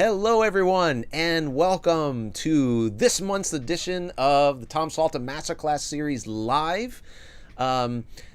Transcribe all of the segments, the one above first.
Hello, everyone, and welcome to this month's edition of the Tom Salta Masterclass Series Live.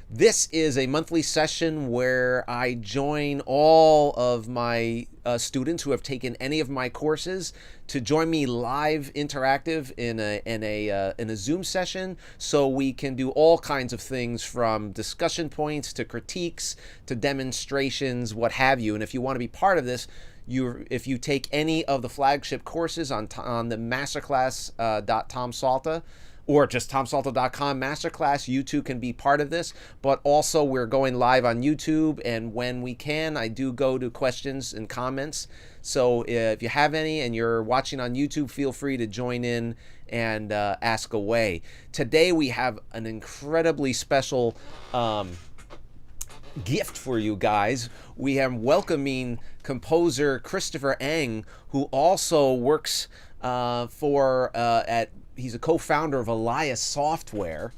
This is a monthly session where I join all of my students who have taken any of my courses to join me live interactive in a Zoom session, so we can do all kinds of things from discussion points to critiques to demonstrations, what have you. And if you want to be part of this, if you take any of the flagship courses on the masterclass.Tom Salta or just tomsalta.com masterclass, you too can be part of this. But also, we're going live on YouTube, and when we can, I do go to questions and comments. So if you have any and you're watching on YouTube, feel free to join in and ask away. Today we have an incredibly special gift for you guys. We are welcoming composer Christopher Eng, who also works he's a co-founder of Elias Software,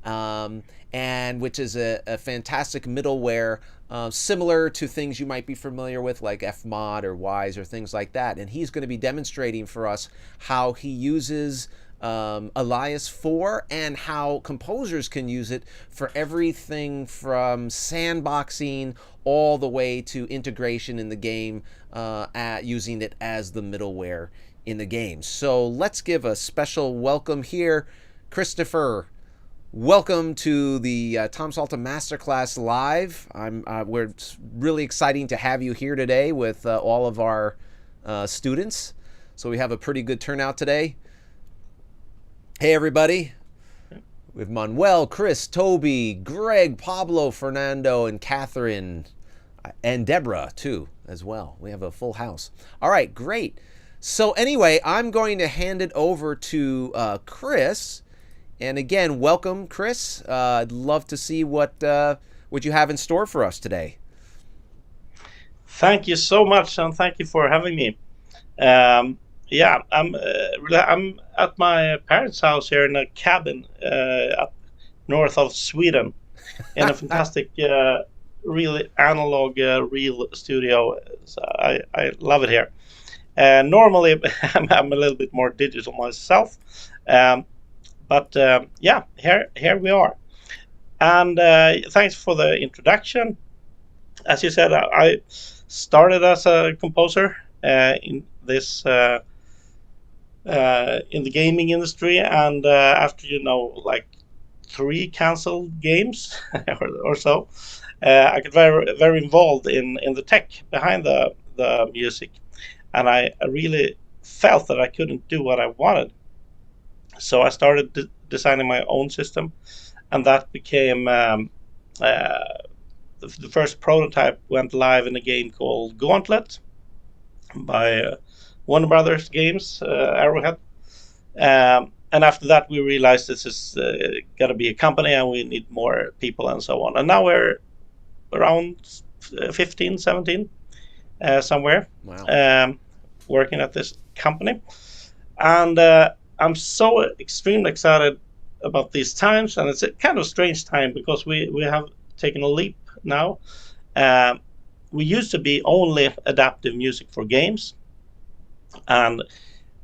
and which is a fantastic middleware similar to things you might be familiar with, like Fmod or Wise or things like that. And he's going to be demonstrating for us how he uses Elias 4 and how composers can use it for everything from sandboxing all the way to integration in the game, using it as the middleware in the game. So let's give a special welcome here. Christopher, welcome to the Tom Salta Masterclass Live. We're really exciting to have you here today with all of our students. So we have a pretty good turnout today. Hey everybody, we have Manuel, Chris, Toby, Greg, Pablo, Fernando, and Catherine, and Deborah too as well. We have a full house. All right, great. So anyway, I'm going to hand it over to Chris, and again, welcome, Chris. I'd love to see what you have in store for us today. Thank you so much, and thank you for having me. Yeah, I'm at my parents' house here in a cabin up north of Sweden, in a fantastic, really analog real studio. So I love it here. Normally, I'm a little bit more digital myself, but yeah, here we are. And thanks for the introduction. As you said, I started as a composer in this. In the gaming industry, and after like 3 canceled games or so, I got very involved in the tech behind the music, and I really felt that I couldn't do what I wanted. So I started designing my own system, and that became the first prototype went live in a game called Gauntlet by Warner Brothers Games, Arrowhead. And after that, we realized this is got to be a company and we need more people and so on. And now we're around 15, 17, somewhere. Wow. Working at this company. And I'm so extremely excited about these times. And it's a kind of strange time because we have taken a leap now. We used to be only adaptive music for games. And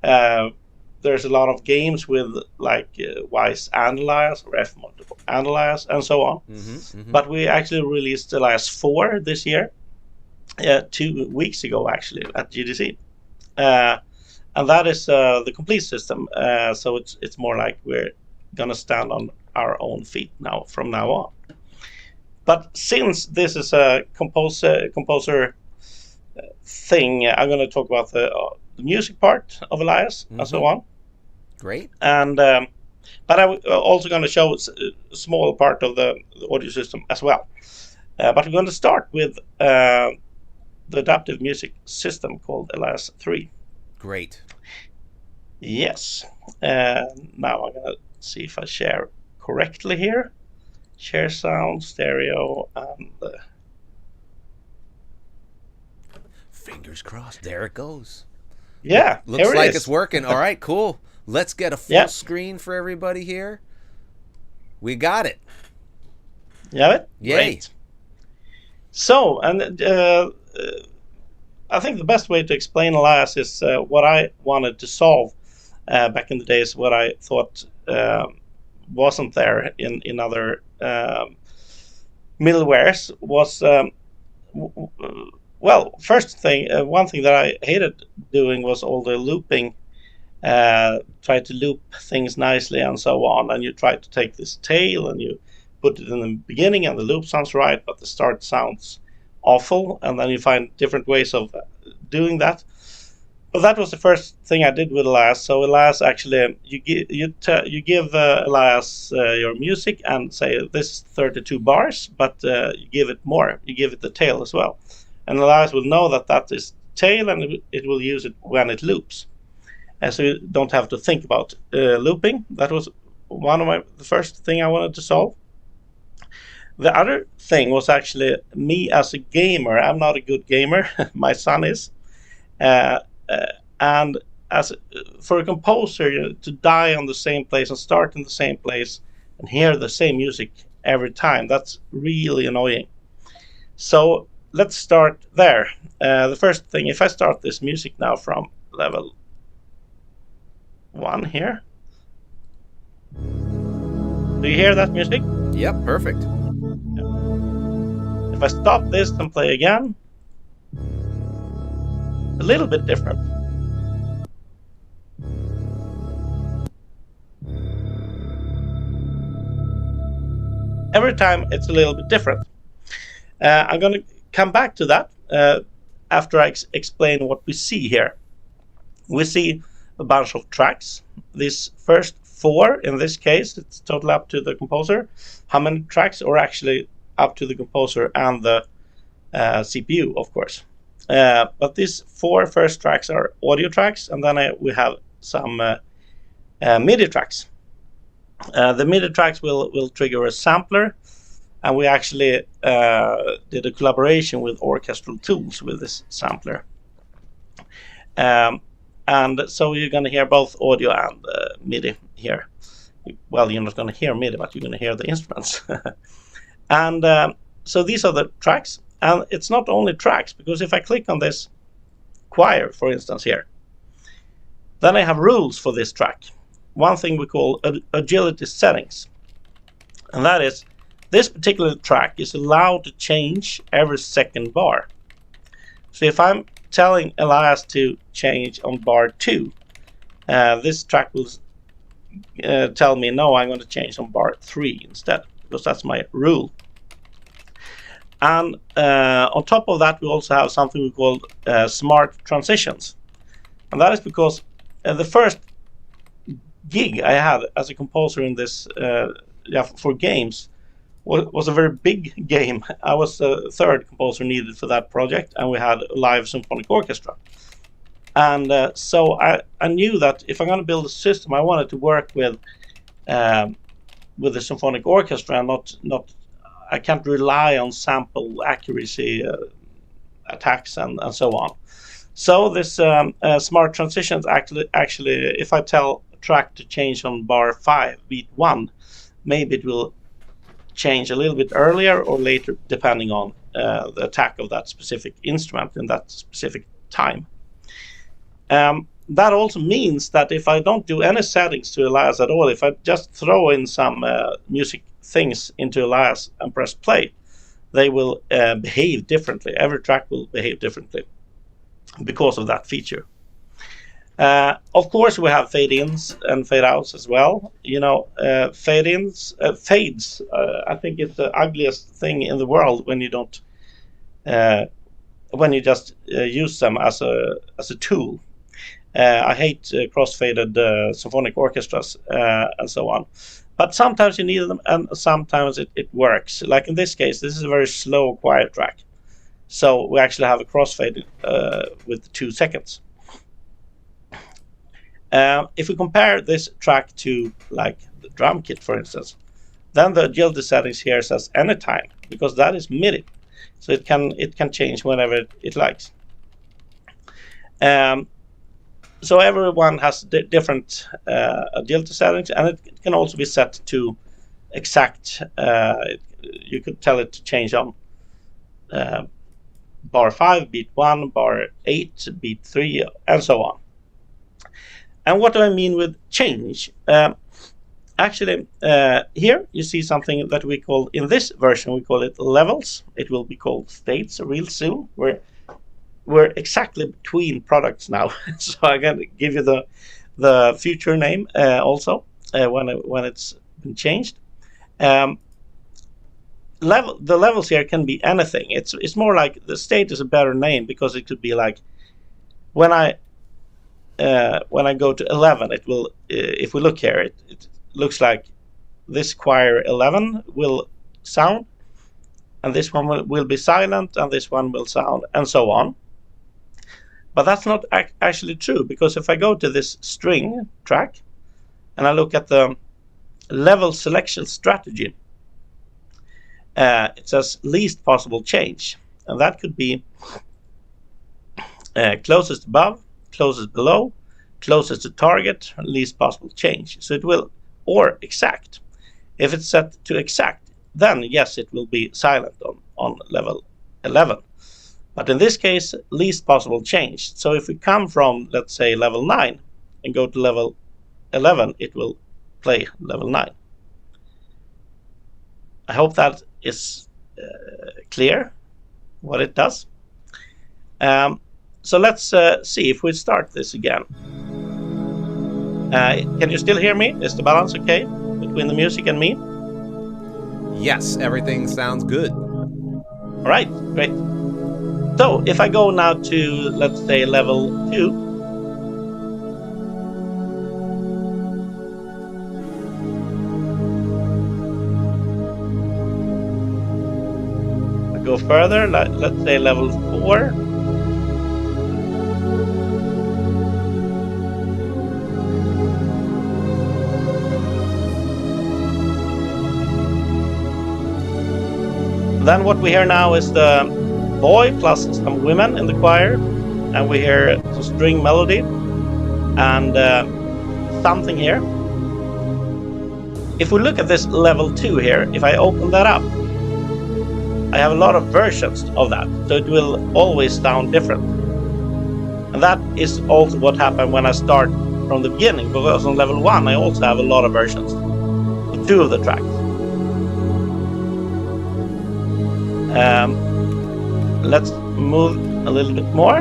there's a lot of games with like Wise Analyze or Fmod Analyze and so on. But we actually released Elias 4 this year, 2 weeks ago actually at GDC, and that is the complete system. So it's more like we're gonna stand on our own feet now from now on. But since this is a composer thing, I'm going to talk about the music part of Elias and so on. Great. And but I'm also going to show a small part of the audio system as well. But we're going to start with the adaptive music system called Elias 3. Great. Yes. Now I'm going to see if I share correctly here. Share sound, stereo, and fingers crossed. There it goes. Yeah, looks like it's working. All right, cool. Let's get a full screen for everybody here. We got it. You have it? Yay. Great. So, and I think the best way to explain alias is what I wanted to solve back in the days. What I thought wasn't there in other middlewares was well, first thing, one thing that I hated doing was all the looping. Try to loop things nicely and so on, and you try to take this tail and you put it in the beginning and the loop sounds right, but the start sounds awful, and then you find different ways of doing that. But that was the first thing I did with Elias. So Elias, actually, you give Elias your music and say this is 32 bars, but you give it more. You give it the tail as well, and Elias will know that that is tail, and it will use it when it loops. And so you don't have to think about looping. That was the first thing I wanted to solve. The other thing was actually me as a gamer. I'm not a good gamer. My son is. And for a composer to die on the same place and start in the same place and hear the same music every time, that's really annoying. So let's start there. The first thing, if I start this music now from level 1 here. Do you hear that music? Yep, perfect. If I stop this and play again, a little bit different. Every time it's a little bit different. I'm going to come back to that after I explain what we see here. We see a bunch of tracks. These first 4, in this case, it's total up to the composer. How many tracks are actually up to the composer and the CPU, of course. But these 4 first tracks are audio tracks, and then we have some MIDI tracks. The MIDI tracks will trigger a sampler, and we actually did a collaboration with Orchestral Tools with this sampler. And so you're going to hear both audio and MIDI here. Well, you're not going to hear MIDI, but you're going to hear the instruments. And so these are the tracks. And it's not only tracks, because if I click on this choir, for instance, here, then I have rules for this track. One thing we call agility settings. And that is, this particular track is allowed to change every second bar. So if I'm telling Elias to change on bar 2, this track will tell me, no, I'm going to change on bar 3 instead, because that's my rule. And on top of that, we also have something we call smart transitions. And that is because the first gig I had as a composer in this for games was a very big game. I was the third composer needed for that project, and we had a live symphonic orchestra. And so I knew that if I'm going to build a system, I wanted to work with the symphonic orchestra, and not I can't rely on sample accuracy attacks and so on. So this smart transitions actually, if I tell a track to change on bar 5, beat 1, maybe it will change a little bit earlier or later, depending on the attack of that specific instrument in that specific time. That also means that if I don't do any settings to Elias at all, if I just throw in some music things into Elias and press play, they will behave differently. Every track will behave differently because of that feature. Of course, we have fade-ins and fade-outs as well. You know, fades. I think it's the ugliest thing in the world when you don't, when you just use them as a tool. I hate cross-faded symphonic orchestras and so on. But sometimes you need them, and sometimes it works. Like in this case, this is a very slow, quiet track. So we actually have a crossfade with 2 seconds. If we compare this track to like the drum kit, for instance, then the agility settings here says anytime, because that is MIDI. So it can change whenever it likes. So everyone has different agility settings, and it can also be set to exact. You could tell it to change on bar 5, beat 1, bar 8, beat 3, and so on. And what do I mean with change? Actually, here you see something that we call, in this version, we call it levels. It will be called states real soon. We're exactly between products now, so I'm going to give you the future name also when it's been changed. The levels here can be anything. It's more like the state is a better name, because it could be like when I go to 11, it will if we look here, it looks like this choir 11 will sound, and this one will be silent, and this one will sound, and so on. But that's not actually true, because if I go to this string track and I look at the level selection strategy, it says least possible change, and that could be closest above, closest below, closest to target, least possible change. So it will, or exact. If it's set to exact, then yes, it will be silent on level 11. But in this case, least possible change. So if we come from, let's say, level 9 and go to level 11, it will play level 9. I hope that is clear what it does. So let's see if we start this again. Can you still hear me? Is the balance okay between the music and me? Yes, everything sounds good. All right, great. So if I go now to, let's say, level 2, I go further, let's say level 4. Then what we hear now is the boy plus some women in the choir, and we hear some string melody and something here. If we look at this level 2 here, if I open that up, I have a lot of versions of that, so it will always sound different. And that is also what happened when I start from the beginning, because on level 1 I also have a lot of versions of 2 of the tracks. Let's move a little bit more.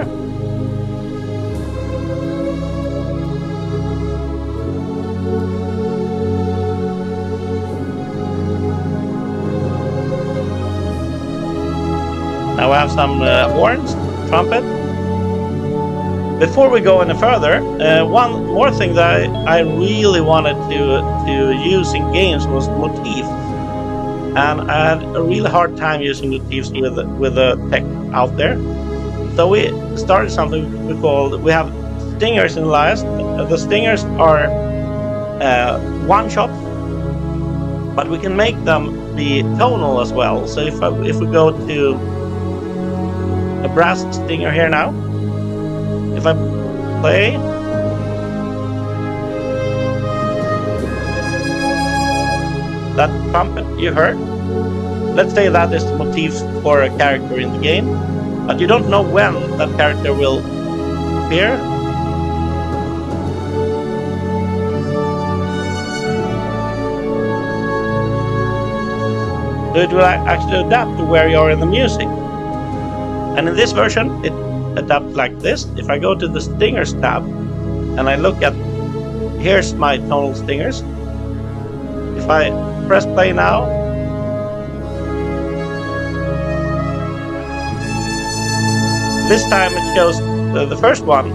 Now we have some horns, trumpet. Before we go any further, one more thing that I really wanted to use in games was motifs. And I had a really hard time using motifs with the tech out there. So we started something we have stingers in the last. The stingers are one-shots, but we can make them be tonal as well. So if we go to a brass stinger here now, if I play, that trumpet you heard, let's say that is the motif for a character in the game, but you don't know when that character will appear. So it will actually adapt to where you are in the music. And in this version, it adapts like this. If I go to the stingers tab and I look at, here's my tonal stingers. If I press play now, this time it shows the first one.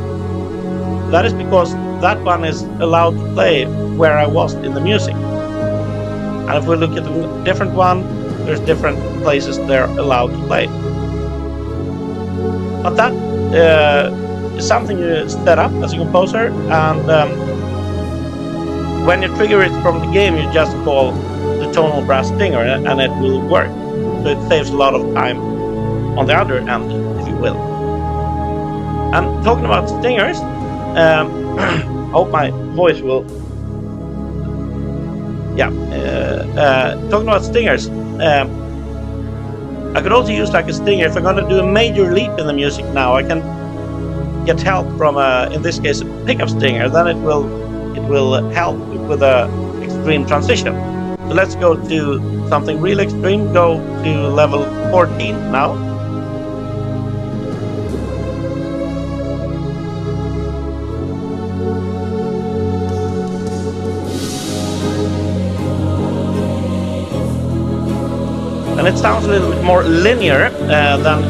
That is because that one is allowed to play where I was in the music. And if we look at a different one, there's different places they're allowed to play. But that is something you set up as a composer, and when you trigger it from the game, you just call the tonal brass stinger and it will work. So it saves a lot of time on the other end, if you will. And talking about stingers, I hope my voice will... talking about stingers, I could also use like a stinger. If I'm going to do a major leap in the music now, I can get help from in this case a pickup stinger. Then it will help with a extreme transition. So let's go to something really extreme. Go to level 14 now. And it sounds a little bit more linear than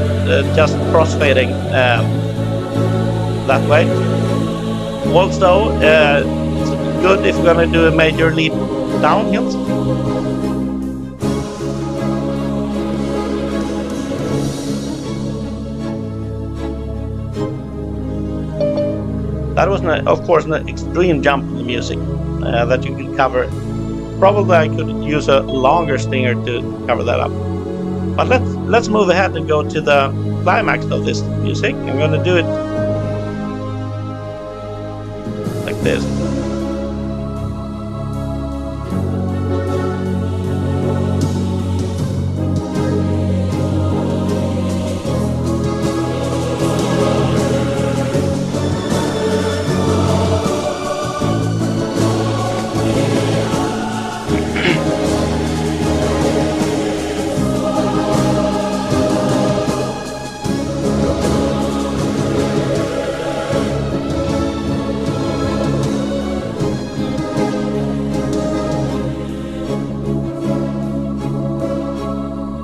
just crossfading that way. Also, it's good if you're going to do a major leap downhills. That was, of course, an extreme jump in the music that you could cover. Probably I could use a longer stinger to cover that up. But let's move ahead and go to the climax of this music. I'm going to do it like this.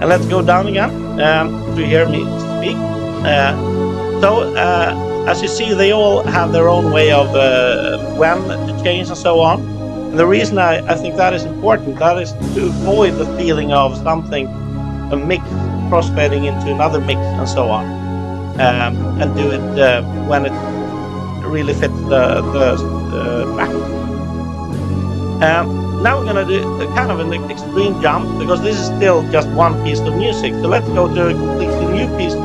And let's go down again to hear me speak. As you see, they all have their own way of when to change and so on. And the reason I think that is important, that is to avoid the feeling of something, a mix, crossfading into another mix and so on. And do it when it really fits the track. Now we're going to do a kind of an extreme jump, because this is still just one piece of music. So let's go to a completely new piece of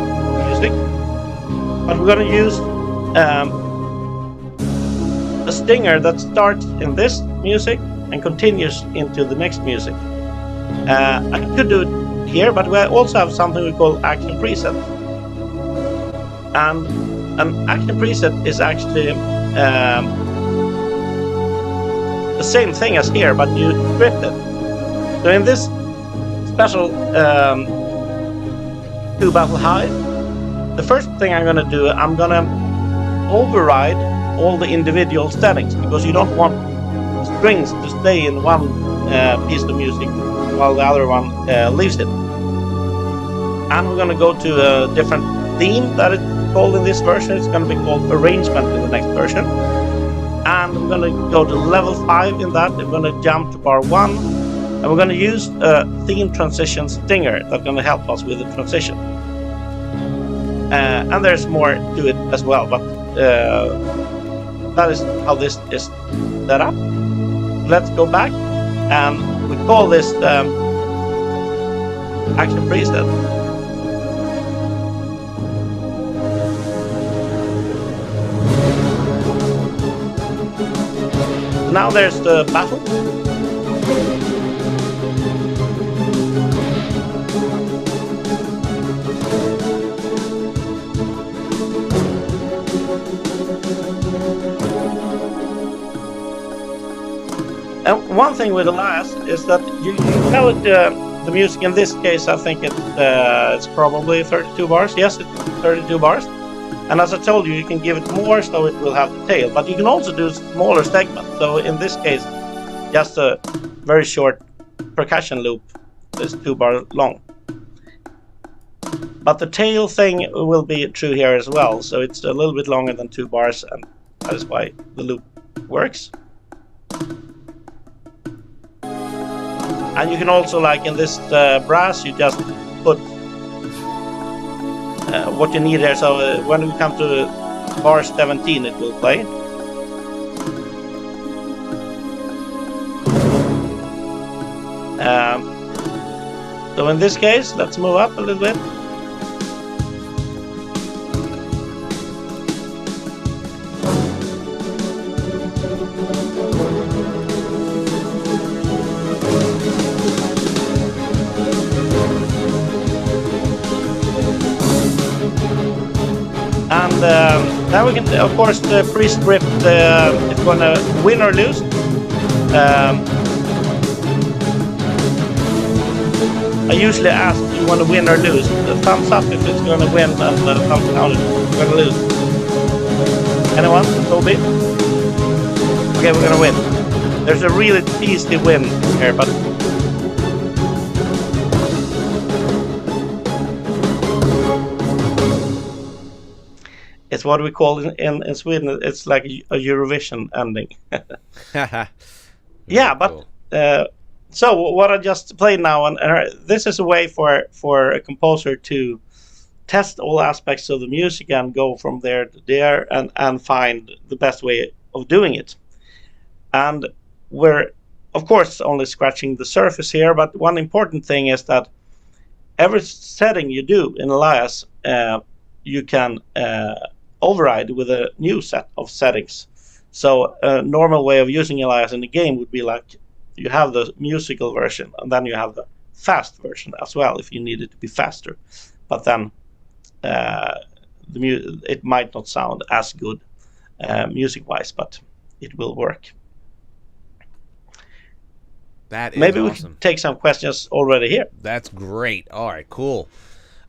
music. But we're going to use a stinger that starts in this music and continues into the next music. I could do it here, but we also have something we call action preset. And an action preset is actually the same thing as here, but you script it. So in this special 2 battle high, the first thing I'm going to do, I'm going to override all the individual settings, because you don't want strings to stay in one piece of music while the other one leaves it. And we're going to go to a different theme that it's called in this version. It's going to be called arrangement in the next version. And we're going to go to level 5 in that. We're going to jump to bar 1, and we're going to use a theme transition stinger that's going to help us with the transition. And there's more to it as well, but that is how this is set up. Let's go back, and we call this action preset. Now there's the battle. And one thing with the last is that you know the music in this case, I think it's probably 32 bars. Yes, it's 32 bars. And as I told you, you can give it more so it will have the tail, but you can also do smaller segments. So in this case, just a very short percussion loop is 2 bars long. But the tail thing will be true here as well, so it's a little bit longer than 2 bars, and that is why the loop works. And you can also, like in this brass, you just put what you need here. So when we come to bar 17, it will play. So in this case, let's move up a little bit. And now we can, of course, the pre-script if you want to win or lose. I usually ask, do you want to win or lose? The thumbs up if it's going to win, and the thumbs down if it's going to lose. Anyone? Toby? Okay, we're going to win. There's a really tasty win here, but it's what we call in Sweden, it's like a Eurovision ending. Yeah, but so what I just played now, and this is a way for a composer to test all aspects of the music and go from there to there and find the best way of doing it. And we're, of course, only scratching the surface here, but one important thing is that every setting you do in Elias, you can override with a new set of settings. So a normal way of using Elias in the game would be like you have the musical version, and then you have the fast version as well if you need it to be faster. But then it might not sound as good music-wise, but it will work. That is Maybe awesome. we can take some questions already here. That's great. All right, cool.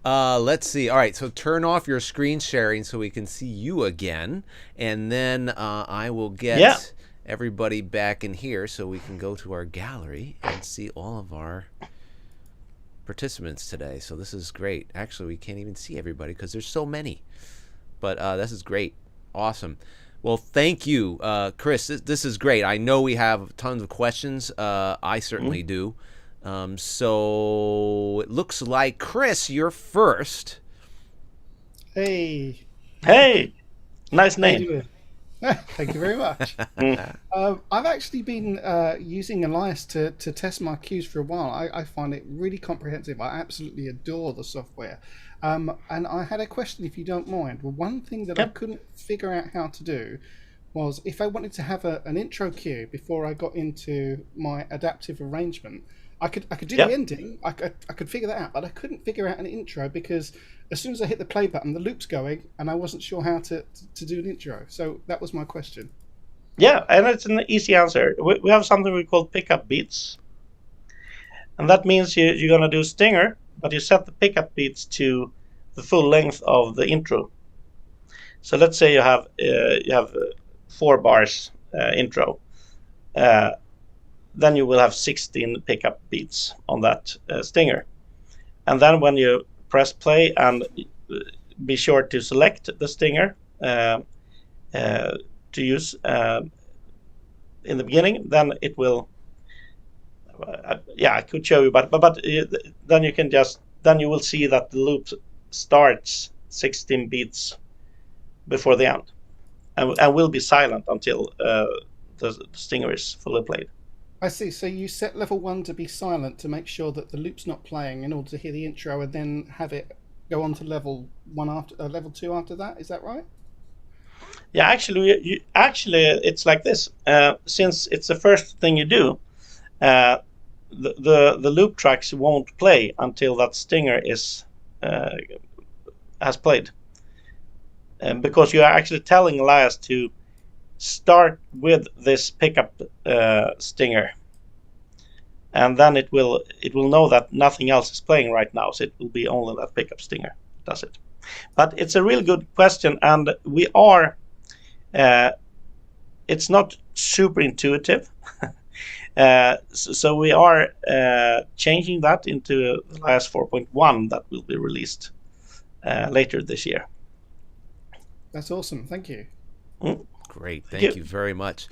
Let's see. All right, so turn off your screen sharing so we can see you again, and then I will get everybody back in here so we can go to our gallery and see all of our participants today. So this is great. Actually, we can't even see everybody because there's so many, but this is great. Awesome. Well, thank you, Chris. This is great. I know we have tons of questions. I certainly do. So it looks like, Chris, you're first. Hey. Hey, nice name. Thank you very much. I've actually been using Elias to test my cues for a while. I find it really comprehensive. I absolutely adore the software. And I had a question, if you don't mind. Well, one thing that I couldn't figure out how to do was if I wanted to have an intro cue before I got into my adaptive arrangement, I could do the ending. I could figure that out, but I couldn't figure out an intro because as soon as I hit the play button, the loop's going, and I wasn't sure how to do an intro. So that was my question. Yeah, and it's an easy answer. We have something we call pickup beats, and that means you're gonna do stinger, but you set the pickup beats to the full length of the intro. So let's say you have 4 bars intro. Then you will have 16 pickup beats on that stinger. And then when you press play, and be sure to select the stinger to use in the beginning, then it will, I could show you, but then you can then you will see that the loop starts 16 beats before the end and will be silent until the stinger is fully played. I see. So you set level 1 to be silent to make sure that the loop's not playing in order to hear the intro, and then have it go on to level 1 after level 2 after that. Is that right? Yeah, actually, it's like this. Since it's the first thing you do, the loop tracks won't play until that stinger has played, because you are actually telling Elias to start with this pickup stinger, and then it will know that nothing else is playing right now, so it will be only that pickup stinger does it. But it's a really good question, and we are it's not super intuitive. So we are changing that into the last 4.1 that will be released later this year. That's awesome. Thank you. Great. Thank you very much.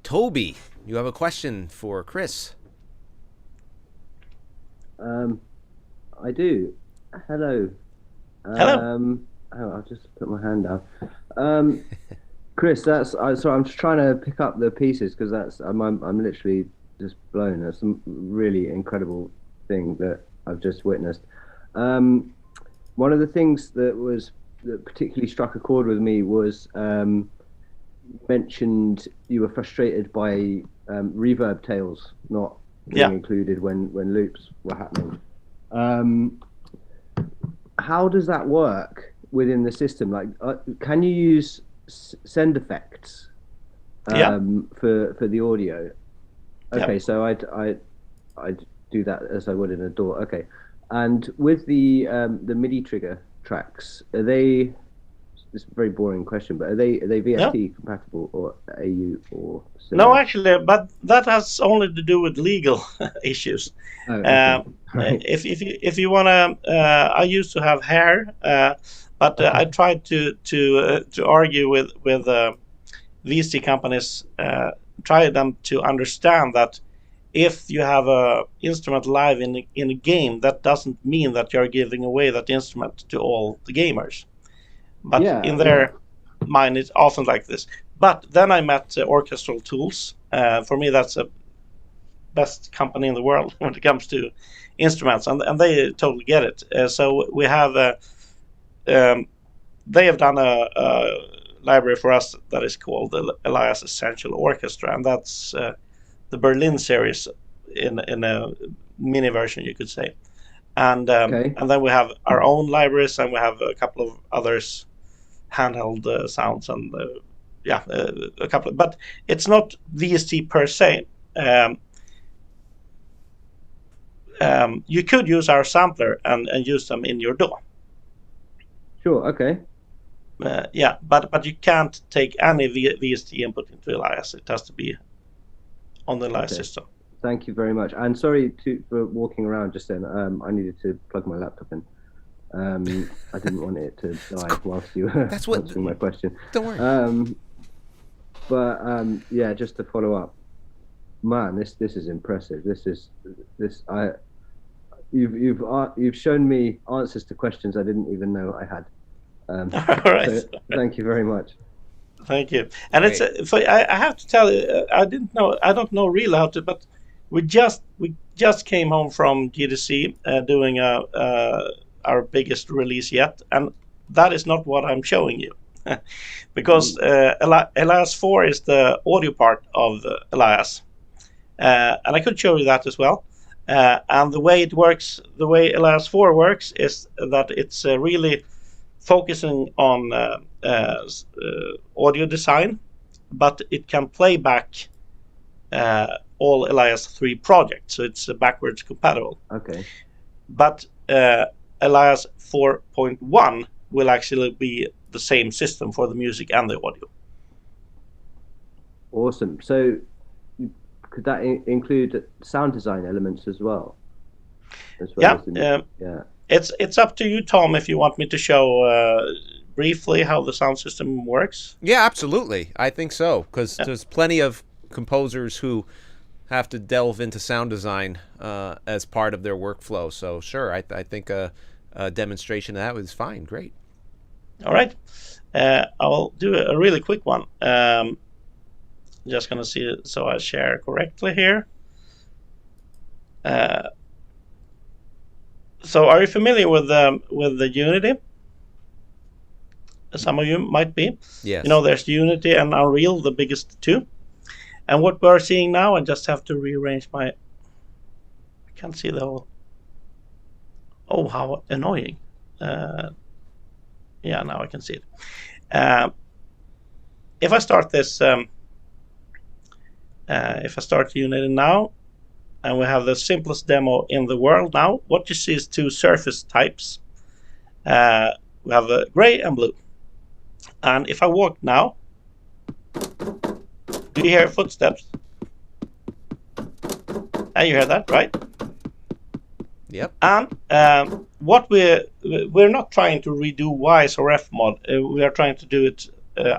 Toby, you have a question for Chris. I do. Hello. Hello. I'll just put my hand down. Chris, sorry, I'm just trying to pick up the pieces because I'm literally just blown. That's some really incredible thing that I've just witnessed. One of the things that particularly struck a chord with me was mentioned you were frustrated by reverb tails not being included when loops were happening. How does that work within the system? Like, can you use send effects for the audio? Okay, so I'd do that as I would in a DAW. Okay, and with the MIDI trigger tracks, are they? It's a very boring question, but are they VST compatible or AU or similar? No, actually, but that has only to do with legal issues. Oh, okay. Right. If you wanna, I used to have hair, but I tried to argue with VST companies, try them to understand that if you have a instrument live in a game, that doesn't mean that you're giving away that instrument to all the gamers. But in their mind, it's often like this. But then I met Orchestral Tools. For me, that's the best company in the world when it comes to instruments, and they totally get it. So we have, they have done a library for us that is called the Elias Essential Orchestra, and that's the Berlin series in a mini version, you could say. And and then we have our own libraries, and we have a couple of others, handheld sounds, and a couple. But it's not VST per se. You could use our sampler and use them in your DAW. Sure. Okay. But you can't take any VST input into Elias. It has to be on the Elias system. Thank you very much. And sorry for walking around just then. I needed to plug my laptop in. I didn't want it to die whilst you were answering my question. Don't worry. Yeah, just to follow up, man, this is impressive. You've shown me answers to questions I didn't even know I had. All right. So thank you very much. Thank you. And it's I have to tell you, I don't know really how to, but we just came home from GDC doing our biggest release yet, and that is not what I'm showing you, because Elias 4 is the audio part of Elias, and I could show you that as well. And the way it works, the way Elias 4 works, is that it's really focusing on audio design, but it can play back all Elias 3 projects, so it's backwards compatible. Okay. But Elias 4.1 will actually be the same system for the music and the audio. Awesome. So could that include sound design elements as well? It's up to you, Tom, if you want me to show briefly how the sound system works. Yeah, absolutely. I think so, because there's plenty of composers who have to delve into sound design as part of their workflow. So sure, I think a demonstration of that was fine. Great. All right. I'll do a really quick one. Just going to see it so I share correctly here. So are you familiar with the Unity? Some of you might be. Yes. You know, there's Unity and Unreal, the biggest two. And what we're seeing now, I just have to rearrange my... I can't see the whole... Oh, how annoying. Yeah, now I can see it. If I start this... if I start Unity now, and we have the simplest demo in the world now, what you see is two surface types. We have gray and blue. And if I walk now, do you hear footsteps? And you hear that, right? Yep. And what we're not trying to redo Wise or Fmod. We are trying to do it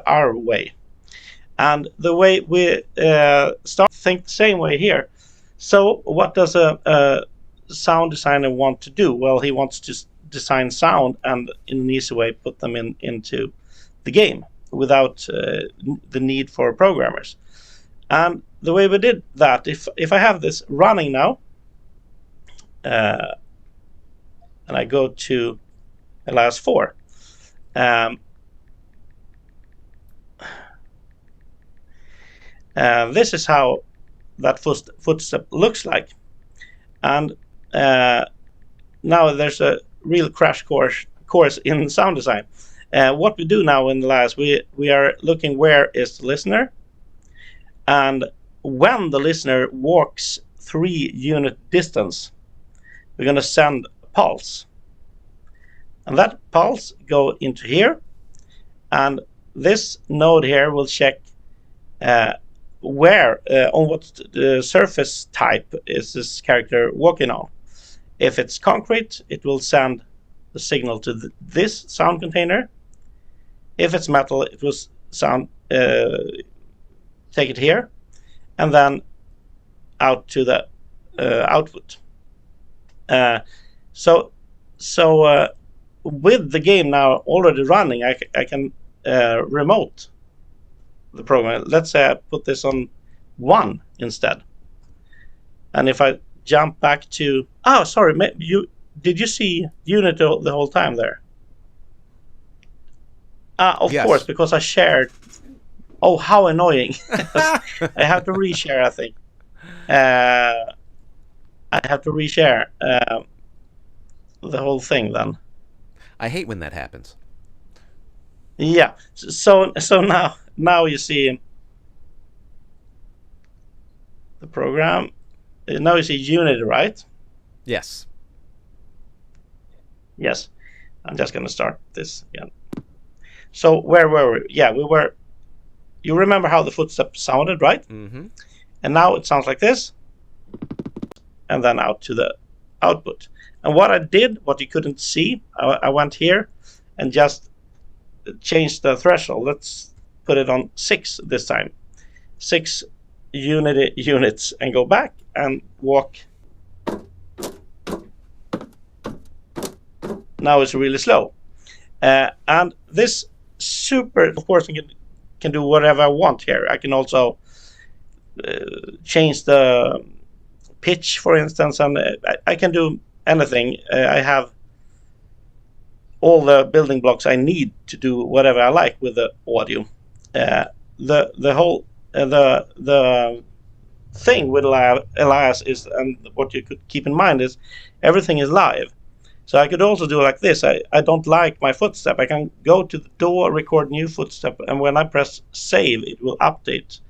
our way. And the way we start to think the same way here. So what does a sound designer want to do? Well, he wants to design sound and in an easy way put them into the game without the need for programmers. And the way we did that, if I have this running now, and I go to Elias 4, this is how that footstep looks like. And now there's a real crash course course in sound design. What we do now in the last, we are looking where is the listener, and when the listener walks 3 unit distance, we're going to send a pulse, and that pulse go into here, and this node here will check where on what surface type is this character walking on. If it's concrete, it will send the signal to this sound container. If it's metal, it will take it here, and then out to the output. So with the game now already running, I can remote the program. Let's say I put this on 1 instead, and if I jump back to sorry, did you see unit the whole time there? Of Yes. course, because I shared. Oh, how annoying! I have to reshare, I think. I have to reshare the whole thing then. I hate when that happens. Yeah. So now you see the program. Now you see Unity, right? Yes. Yes. I'm just going to start this again. So where were we? Yeah, we were. You remember how the footsteps sounded, right? Mm-hmm. And now it sounds like this, and then out to the output. And what I did, what you couldn't see, I went here and just changed the threshold. Let's put it on 6 this time. 6 Unity units, and go back and walk. Now it's really slow. And this of course, I can do whatever I want here. I can also change the pitch, for instance, and I can do anything. I have all the building blocks I need to do whatever I like with the audio. The whole the thing with Elias is, and what you could keep in mind is, everything is live. So I could also do like this. I don't like my footstep. I can go to the door, record new footstep, and when I press save, it will update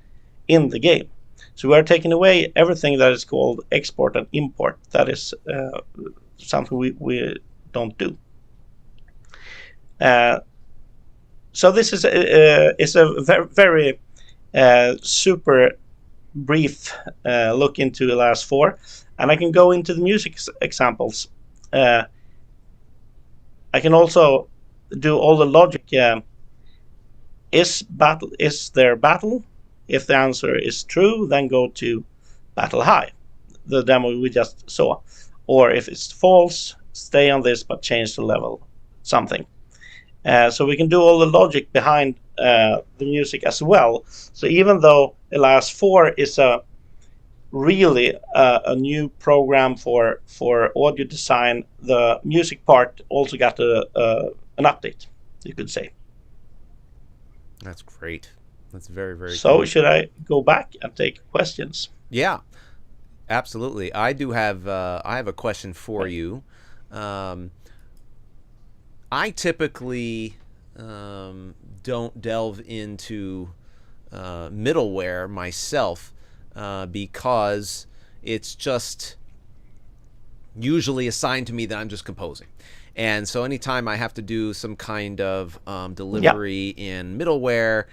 in the game. So we are taking away everything that is called export and import. That is something we don't do. So this is a very super brief look into the last 4, and I can go into the music examples. I can also do all the logic. Is there battle? If the answer is true, then go to battle high, the demo we just saw. Or if it's false, stay on this but change the level, something. So we can do all the logic behind the music as well. So even though Elias 4 is really a new program for audio design, the music part also got an update, you could say. That's great. That's very, very So cool. should I go back and take questions? Yeah, absolutely. I do have I have a question for you. I typically don't delve into middleware myself because it's just usually assigned to me that I'm just composing. And so anytime I have to do some kind of delivery in middleware,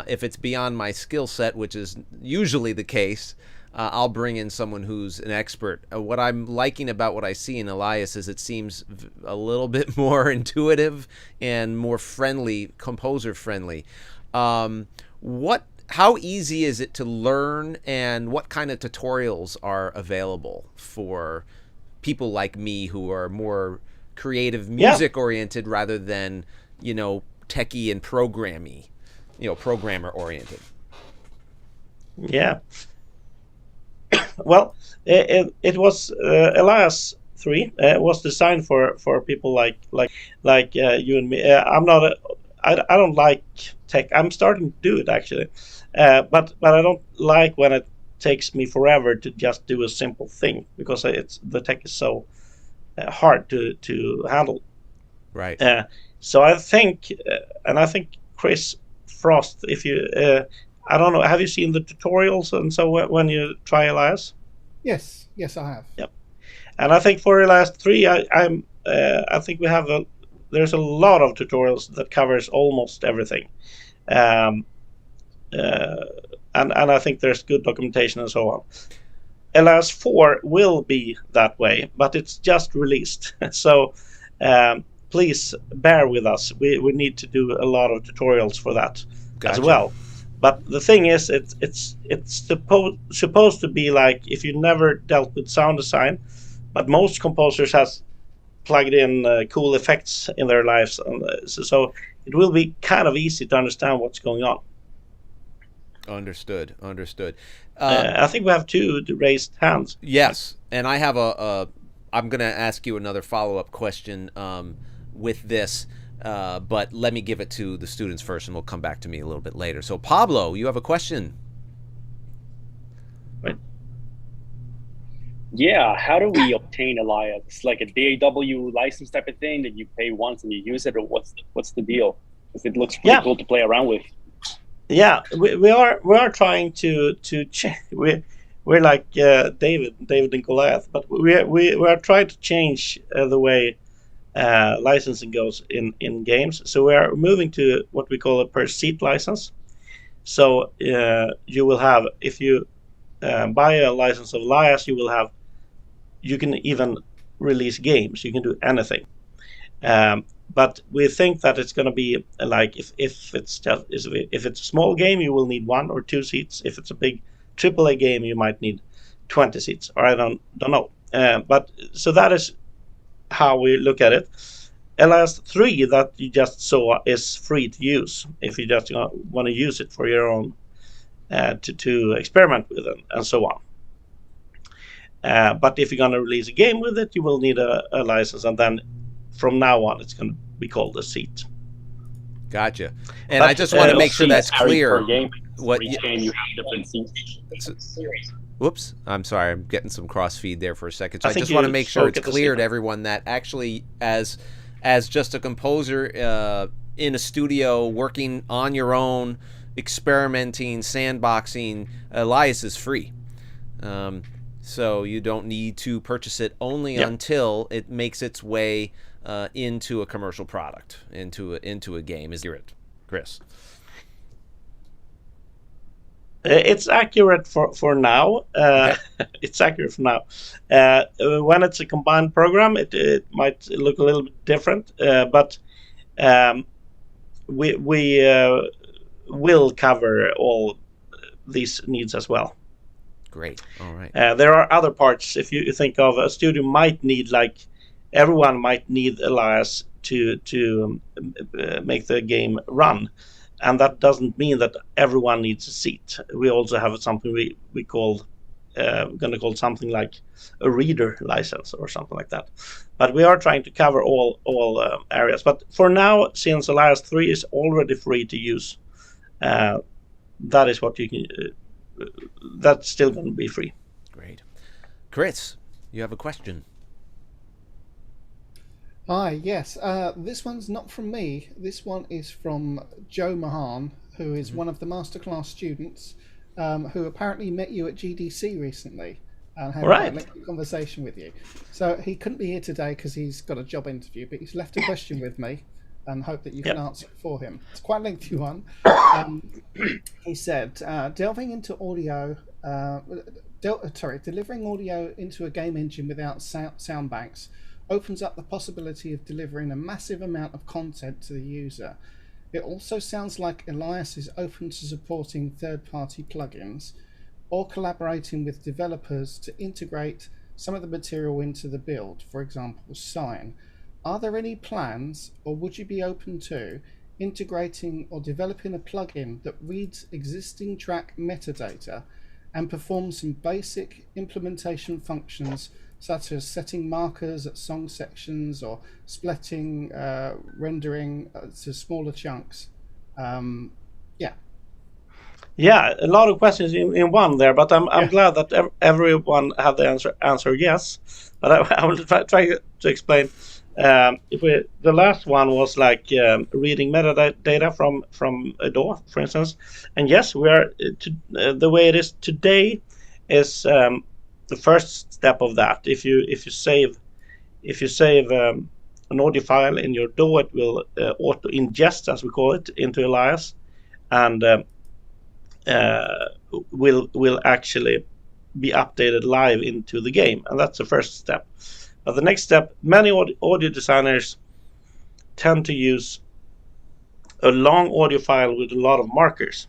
if it's beyond my skill set, which is usually the case, I'll bring in someone who's an expert. What I'm liking about what I see in Elias is it seems a little bit more intuitive and more friendly, composer friendly. How easy is it to learn, and what kind of tutorials are available for people like me who are more creative, music oriented rather than, techie and programmer oriented? Yeah. Well, it was Elias 3 was designed for people like you and me. I don't like tech. I'm starting to do it actually, but I don't like when it takes me forever to just do a simple thing, because the tech is so hard to handle. Right. So I think, and I think Chris Frost, if you, I don't know, have you seen the tutorials and so when you try Elias? Yes, I have. Yep. And I think for Elias 3, I think we have there's a lot of tutorials that covers almost everything. And I think there's good documentation and so on. Elias 4 will be that way, but it's just released. So please bear with us. We need to do a lot of tutorials for that as well. But the thing is, it's supposed to be like if you never dealt with sound design, but most composers has plugged in cool effects in their lives, and so it will be kind of easy to understand what's going on. Understood. I think we have 2 raised hands. Yes, and I have I'm going to ask you another follow-up question with this, but let me give it to the students first, and we'll come back to me a little bit later. So, Pablo, you have a question? Right. Yeah, how do we obtain Elias? It's like a DAW license type of thing that you pay once and you use it, or what's the deal? Because it looks pretty cool to play around with. Yeah, we are trying to we're like David and Goliath, but we are trying to change the way licensing goes in games. So we are moving to what we call a per seat license. So you will have, if you buy a license of Elias, you can even release games. You can do anything. But we think that it's going to be like if it's a small game, you will need 1 or 2 seats. If it's a big AAA game, you might need 20 seats, or I don't know. But so that is how we look at it. Elias 3 that you just saw is free to use if you just want to use it for your own to experiment with it and so on. But if you're going to release a game with it, you will need a license, and then from now on, it's going to be called a seat. Gotcha. And I just want to make sure that's clear. What each game you have different seats. Whoops, I'm sorry, I'm getting some cross feed there for a second. So I just want to make sure it's clear to everyone that actually, as just a composer in a studio working on your own, experimenting, sandboxing, Elias is free. So you don't need to purchase it only until it makes its way into a commercial product, into a game. Is it, Chris? It's accurate for now. Okay. It's accurate for now. When it's a combined program, it might look a little bit different, but we will cover all these needs as well. Great. All right. There are other parts. If you think of a studio might need, like everyone might need Elias to make the game run. And that doesn't mean that everyone needs a seat. We also have something we call going to call something like a reader license or something like that. But we are trying to cover all areas. But for now, since Elias 3 is already free to use, that is what you can. That's still going to be free. Great, Chris, you have a question. Hi, yes. This one's not from me. This one is from Joe Mahan, who is one of the Masterclass students, who apparently met you at GDC recently and had a lengthy conversation with you. So he couldn't be here today because he's got a job interview, but he's left a question with me and hope that you can answer it for him. It's quite a lengthy one. He said, delving into audio, delivering audio into a game engine without sound banks opens up the possibility of delivering a massive amount of content to the user. It also sounds like Elias is open to supporting third-party plugins or collaborating with developers to integrate some of the material into the build, for example, Sign. Are there any plans, or would you be open to integrating or developing a plugin that reads existing track metadata and performs some basic implementation functions such as setting markers at song sections or splitting, rendering to smaller chunks? Yeah, a lot of questions in one there, but I'm glad that everyone had the answer yes. But I will try to explain. The last one was like reading metadata from a DAW, for instance. And yes, we are the way it is today is the first step of that. If you save an audio file in your DAW, it will auto ingest, as we call it, into Elias, and will actually be updated live into the game, and that's the first step. But the next step, many audio designers tend to use a long audio file with a lot of markers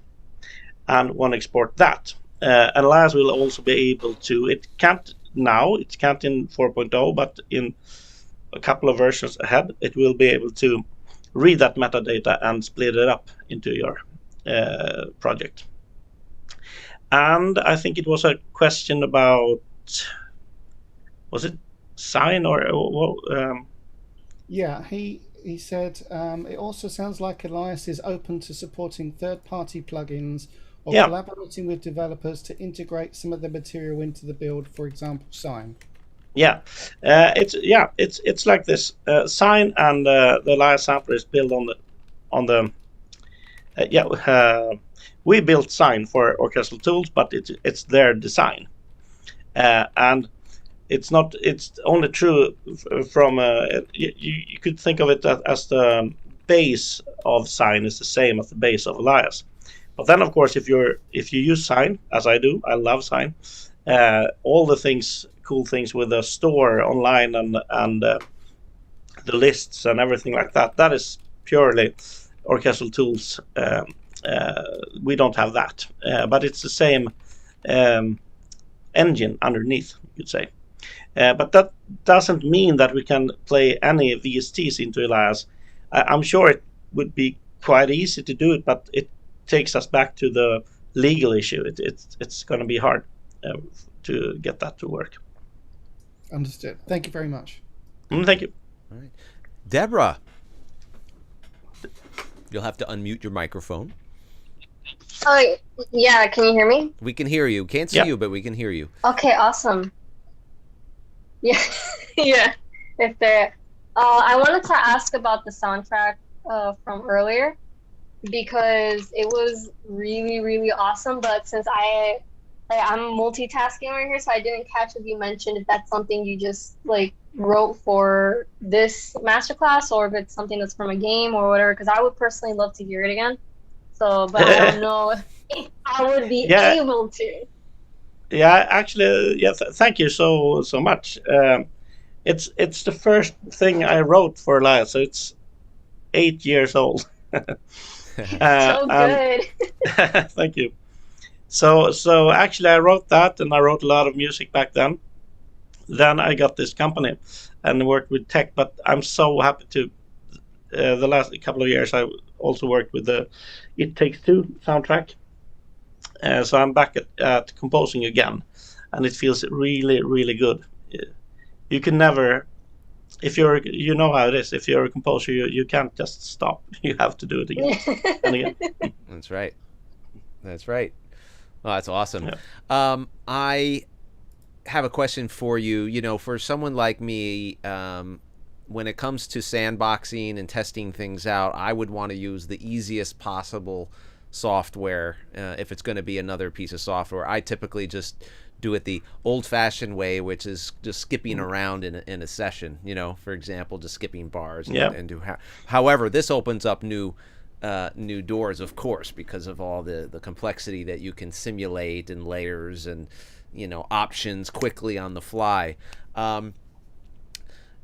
and want to export that. And Elias will also be able to, it can't in 4.0, but in a couple of versions ahead, it will be able to read that metadata and split it up into your project. And I think it was a question about, was it Sign or Yeah, he said it also sounds like Elias is open to supporting third-party plugins or collaborating with developers to integrate some of the material into the build, for example, Sign. Yeah, it's like this. Sign and the Elias sampler is built on the we built Sign for orchestral tools, but it's their design, and it's only true from you could think of it as the base of Sign is the same as the base of Elias. But then, of course, if you use Sign, as I do, I love Sign. All the cool things with the store online and the lists and everything like that. That is purely orchestral tools. We don't have that, but it's the same engine underneath, you'd say. But that doesn't mean that we can play any VSTs into Elias. I'm sure it would be quite easy to do it, but it takes us back to the legal issue. It's going to be hard to get that to work. Understood. Thank you very much. Thank you. All right. Deborah, you'll have to unmute your microphone. Oh, yeah. Can you hear me? We can hear you. Can't see you, but we can hear you. Okay, awesome. Yeah, yeah. I wanted to ask about the soundtrack from earlier because it was really, really awesome. But since I'm multitasking right here, so I didn't catch if you mentioned if that's something you just wrote for this masterclass or if it's something that's from a game or whatever. Because I would personally love to hear it again. So, but I don't know if I would be able to. Yeah, actually, thank you so much. It's the first thing I wrote for Elias, so it's 8 years old. So good. Thank you. So actually, I wrote that, and I wrote a lot of music back then. Then I got this company and worked with tech, but I'm so happy to. The last couple of years, I also worked with the It Takes Two soundtrack. So I'm back at composing again, and it feels really, really good. You can never, you know how it is. If you're a composer, you can't just stop. You have to do it again and again. That's right. Oh, that's awesome. Yeah. I have a question for you. For someone like me, when it comes to sandboxing and testing things out, I would want to use the easiest possible software if it's going to be another piece of software. I typically just do it the old-fashioned way, which is just skipping around in a session. For example, just skipping bars and do. However, this opens up new doors, of course, because of all the complexity that you can simulate and layers and options quickly on the fly.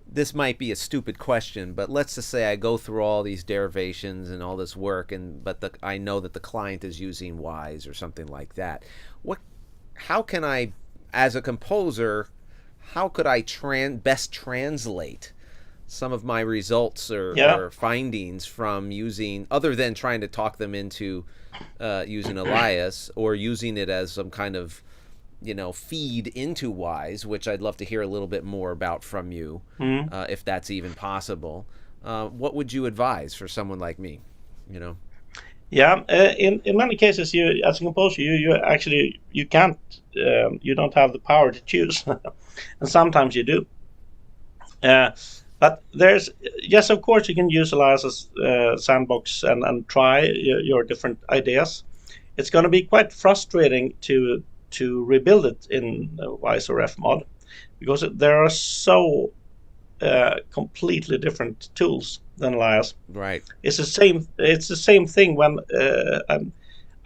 This might be a stupid question, but let's just say I go through all these derivations and all this work, but I know that the client is using Wise or something like that. How can I, as a composer, how could I best translate some of my results or findings from using, other than trying to talk them into using Elias or using it as some kind of feed into Wise, which I'd love to hear a little bit more about from you, if that's even possible. What would you advise for someone like me? Yeah, in many cases, you as a composer, you can't, you don't have the power to choose, and sometimes you do. But But there's, yes, of course, you can use Elias as sandbox and try your different ideas. It's going to be quite frustrating to rebuild it in Wise or Fmod, because there are so completely different tools than Elias. Right. It's the same. It's the same thing when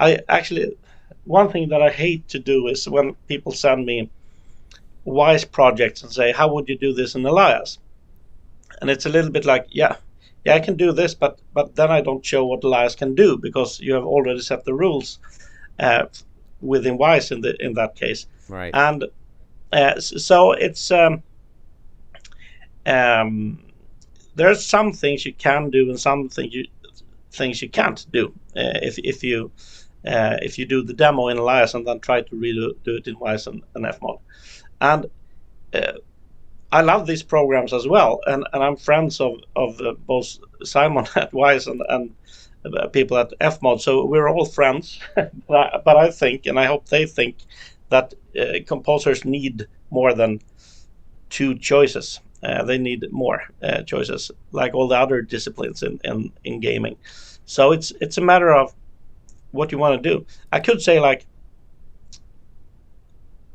I actually, one thing that I hate to do is when people send me Wise projects and say, how would you do this in Elias? And it's a little bit like, yeah, I can do this, but then I don't show what Elias can do, because you have already set the rules within Wise in that case. Right. And so it's there's some things you can do and some things you can't do if you do the demo in Elias and then try to do it in Wise and Fmod. And I love these programs as well, and I'm friends of both Simon at Wise and people at Fmod, so we're all friends. But I think, and I hope they think, that composers need more than two choices. They need more choices, like all the other disciplines in gaming. So it's a matter of what you want to do. I could say, like,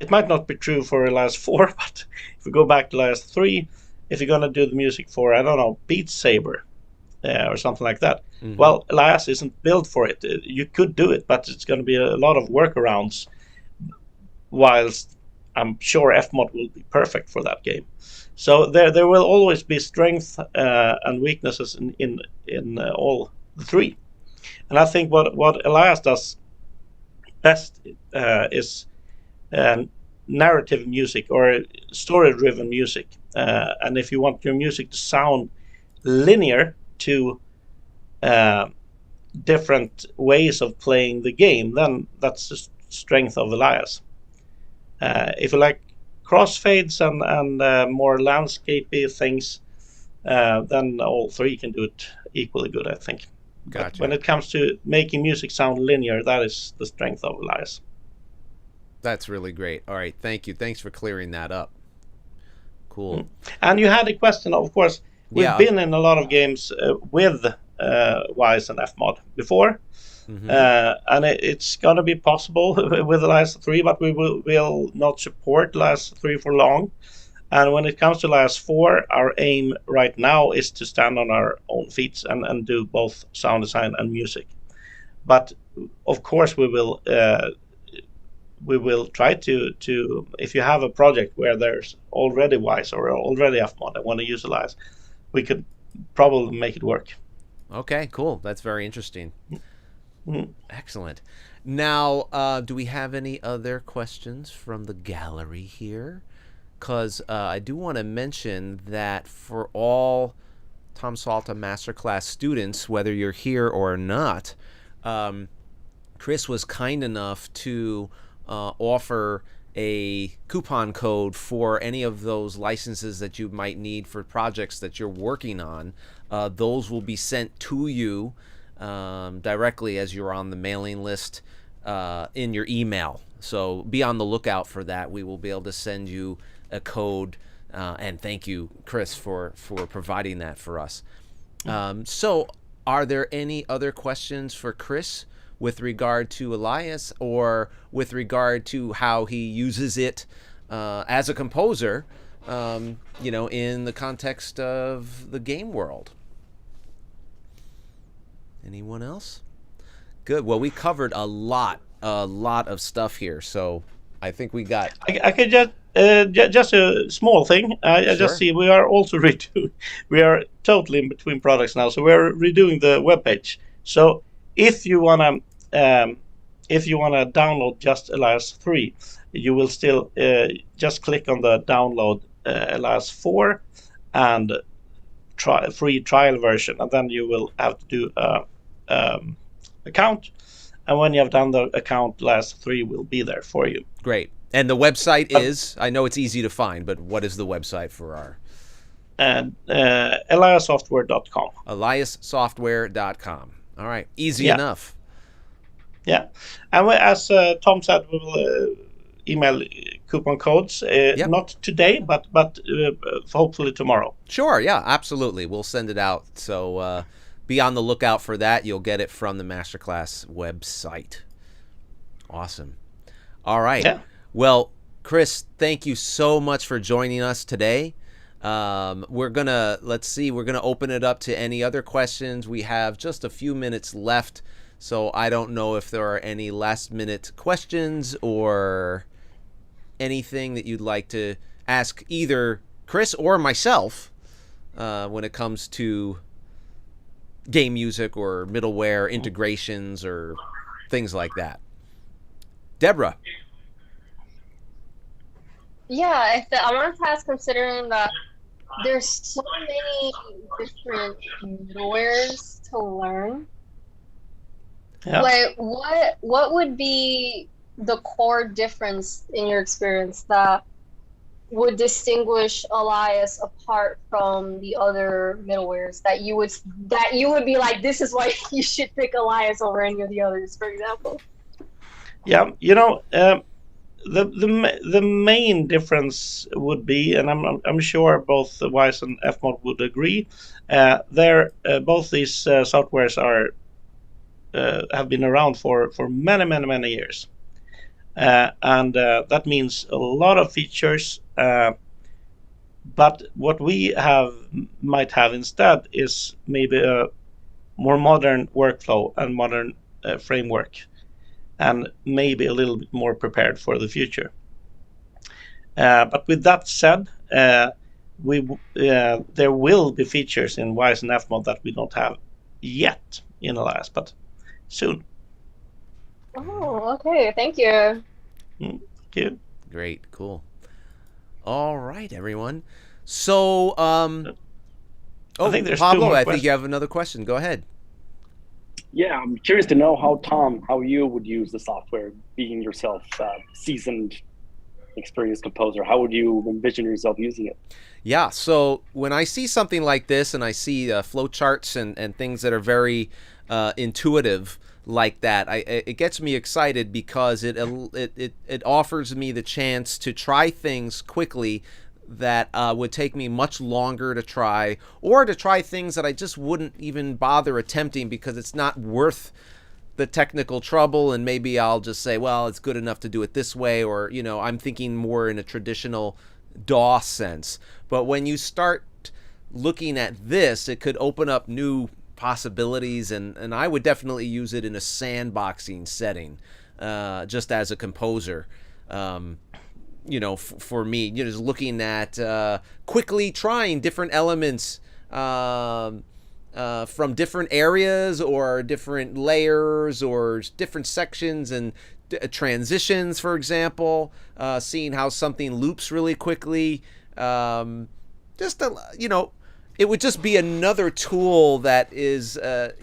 it might not be true for Elias 4, but if we go back to Elias 3, if you're going to do the music for, I don't know, Beat Saber or something like that, well, Elias isn't built for it. You could do it, but it's going to be a lot of workarounds, whilst I'm sure Fmod will be perfect for that game. So there will always be strength and weaknesses in all the three. And I think what Elias does best is narrative music or story-driven music. And if you want your music to sound linear to different ways of playing the game, then that's the strength of Elias. If you like crossfades and more landscapey things, then all three can do it equally good, I think. Gotcha. But when it comes to making music sound linear, that is the strength of Elias. That's really great. All right, thank you. Thanks for clearing that up. Cool. And you had a question, of course. We've been in a lot of games with Wise and Fmod before. And it's going to be possible with Elias 3, but we will not support Elias 3 for long. And when it comes to Elias 4, our aim right now is to stand on our own feet and do both sound design and music. But of course, we will try to if you have a project where there's already Wise or already Fmod and want to use Elias, we could probably make it work. Okay, cool. That's very interesting. Excellent. Now, do we have any other questions from the gallery here? Because I do want to mention that for all Tom Salta Masterclass students, whether you're here or not, Chris was kind enough to offer a coupon code for any of those licenses that you might need for projects that you're working on. Those will be sent to you directly as you're on the mailing list in your email. So be on the lookout for that. We will be able to send you a code, and thank you, Chris, for providing that for us. So are there any other questions for Chris with regard to Elias or with regard to how he uses it as a composer, in the context of the game world? Anyone else? Good. Well, we covered a lot of stuff here, so I think we got. I could just a small thing. I just see we are also redoing. We are totally in between products now, so we are redoing the webpage. So if you wanna download just Elias 3, you will still just click on the download Elias 4 and free trial version, and then you will have to do account. And when you have done the account, Elias 3 will be there for you. Great. And the website is, I know it's easy to find, but what is the website for our? EliasSoftware.com. EliasSoftware.com. All right. Easy enough. Yeah. And as Tom said, we will email coupon codes. Yep. Not today, but hopefully tomorrow. Sure, yeah, absolutely. We'll send it out. So be on the lookout for that. You'll get it from the Masterclass website. Awesome. All right. Yeah. Well, Chris, thank you so much for joining us today. We're gonna open it up to any other questions. We have just a few minutes left, so I don't know if there are any last minute questions or anything that you'd like to ask either Chris or myself when it comes to game music or middleware integrations or things like that. Deborah. Yeah, I wanted to ask, considering that there's so many different middlewares to learn. Yeah. Like, what would be the core difference in your experience that would distinguish Elias apart from the other middlewares that you would be like, this is why you should pick Elias over any of the others, for example? Yeah, the main difference would be, and I'm sure both Wise and Fmod would agree, both these softwares have been around for many years, and that means a lot of features. But what we might have instead is maybe a more modern workflow and modern framework, and maybe a little bit more prepared for the future. But with that said, there will be features in Wise and Fmod that we don't have yet in Elias, but soon. Oh, okay. Thank you. Thank you. Great, cool. All right, everyone. So, I think there's Pablo, two more I think questions. you have another question. Go ahead. Yeah, I'm curious to know how you would use the software, being yourself seasoned, experienced composer. How would you envision yourself using it? Yeah, so when I see something like this and I see flowcharts and things that are very intuitive like that, it gets me excited because it offers me the chance to try things quickly that would take me much longer to try, or to try things that I just wouldn't even bother attempting because it's not worth the technical trouble, and maybe I'll just say, well, it's good enough to do it this way, or I'm thinking more in a traditional DAW sense. But when you start looking at this, it could open up new possibilities, and I would definitely use it in a sandboxing setting, just as a composer. For me, just looking at quickly trying different elements from different areas or different layers or different sections and transitions, for example, seeing how something loops really quickly. It would just be another tool that is, a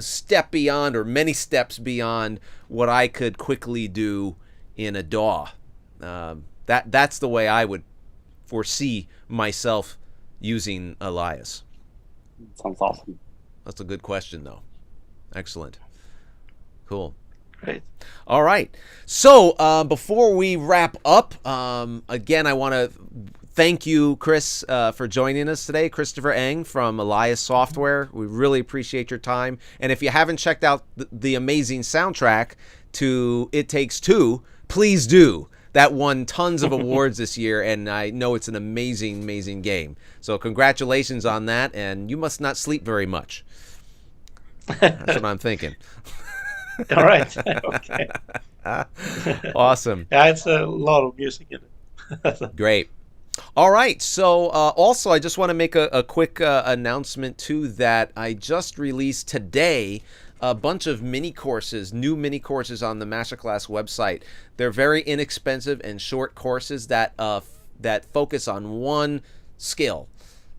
step beyond, or many steps beyond, what I could quickly do in a DAW. That's the way I would foresee myself using Elias. Sounds awesome. That's a good question, though. Excellent. Cool. Great. All right. So before we wrap up, again, I want to thank you, Chris, for joining us today. Christopher Eng from Elias Software. We really appreciate your time. And if you haven't checked out the amazing soundtrack to It Takes Two, please do. That won tons of awards this year, and I know it's an amazing, amazing game. So congratulations on that, and you must not sleep very much. That's what I'm thinking. All right. Okay. Awesome. Yeah, it's a lot of music in it. Great. All right. So also, I just want to make a quick announcement, too, that I just released today a bunch of new mini courses on the Masterclass website. They're very inexpensive and short courses that focus on one skill,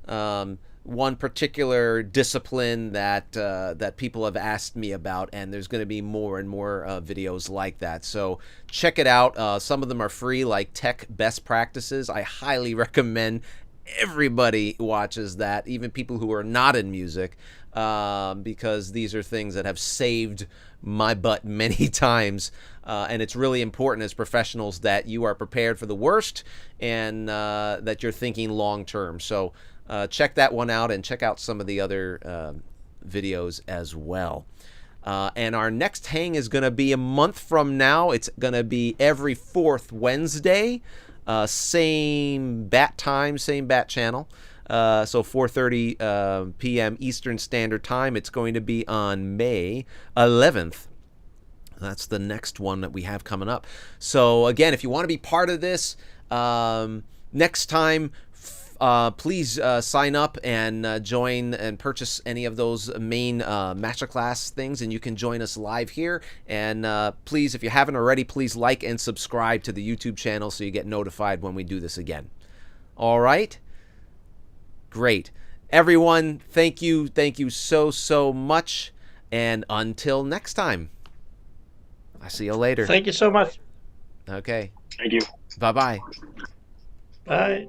one particular discipline that people have asked me about, and there's going to be more and more videos like that. So check it out. Some of them are free, like Tech Best Practices. I highly recommend everybody watches that, even people who are not in music, because these are things that have saved my butt many times. And it's really important as professionals that you are prepared for the worst and that you're thinking long term. So check that one out, and check out some of the other videos as well. And our next hang is going to be a month from now. It's going to be every 4th Wednesday, same bat time, same bat channel. So 4:30 p.m. Eastern Standard Time. It's going to be on May 11th. That's the next one that we have coming up. So again, if you want to be part of this next time, please sign up and join and purchase any of those main masterclass things, and you can join us live here. And please, if you haven't already, please like and subscribe to the YouTube channel so you get notified when we do this again. All right? Great. Everyone, thank you so much, and until next time, I'll see you later. Thank you so much. Okay. Thank you. Bye-bye. Bye.